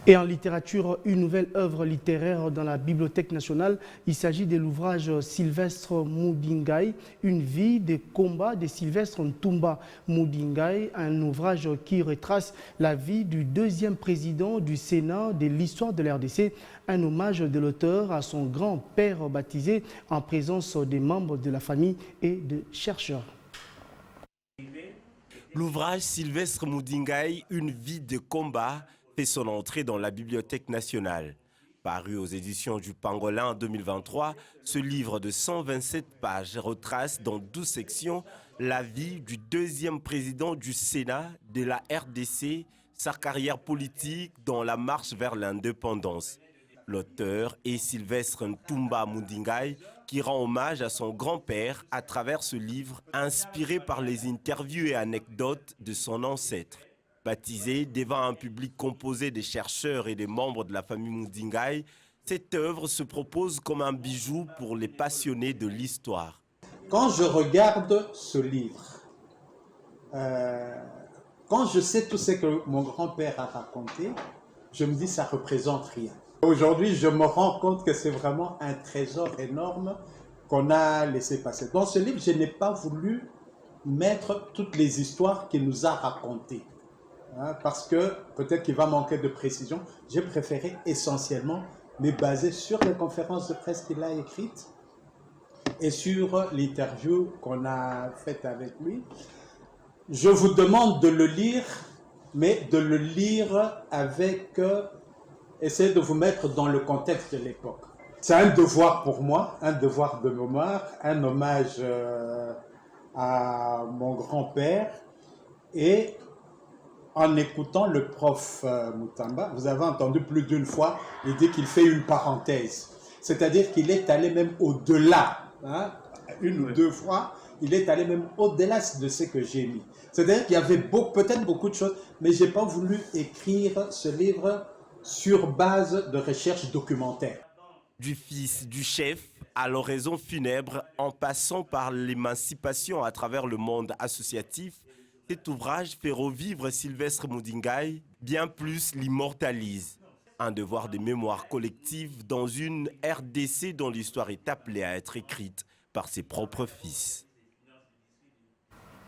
Et en littérature, une nouvelle œuvre littéraire dans la Bibliothèque nationale. Il s'agit de l'ouvrage Sylvestre Mudingai, Une vie de combat de Sylvestre Ntumba Mudingai, un ouvrage qui retrace la vie du deuxième président du Sénat de l'histoire de l'RDC, un hommage de l'auteur à son grand-père baptisé en présence des membres de la famille et de chercheurs. L'ouvrage Sylvestre Mudingai, Une vie de combat, fait son entrée dans la Bibliothèque nationale. Paru aux éditions du Pangolin en 2023, ce livre de 127 pages retrace dans 12 sections la vie du deuxième président du Sénat de la RDC, sa carrière politique dans la marche vers l'indépendance. L'auteur est Sylvestre Ntumba Mudingai, qui rend hommage à son grand-père à travers ce livre inspiré par les interviews et anecdotes de son ancêtre. Baptisé devant un public composé des chercheurs et des membres de la famille Mudingai, cette œuvre se propose comme un bijou pour les passionnés de l'histoire. Quand je regarde ce livre, quand je sais tout ce que mon grand-père a raconté, je me dis ça représente rien. Aujourd'hui, je me rends compte que c'est vraiment un trésor énorme qu'on a laissé passer. Dans ce livre, je n'ai pas voulu mettre toutes les histoires qu'il nous a racontées. Parce que peut-être qu'il va manquer de précision. J'ai préféré essentiellement me baser sur les conférences de presse qu'il a écrites et sur l'interview qu'on a faite avec lui. Je vous demande de le lire, mais de le lire avec... essayez de vous mettre dans le contexte de l'époque. C'est un devoir pour moi, un devoir de mémoire, un hommage à mon grand-père. Et en écoutant le prof Mutamba, vous avez entendu plus d'une fois, il dit qu'il fait une parenthèse. C'est-à-dire qu'il est allé même au-delà, une ou deux fois, il est allé même au-delà de ce que j'ai mis. C'est-à-dire qu'il y avait peut-être beaucoup de choses, mais je n'ai pas voulu écrire ce livre sur base de recherche documentaire. Du fils du chef à l'oraison funèbre, en passant par l'émancipation à travers le monde associatif, cet ouvrage fait revivre Sylvestre Mudingai, bien plus l'immortalise. Un devoir de mémoire collective dans une RDC dont l'histoire est appelée à être écrite par ses propres fils.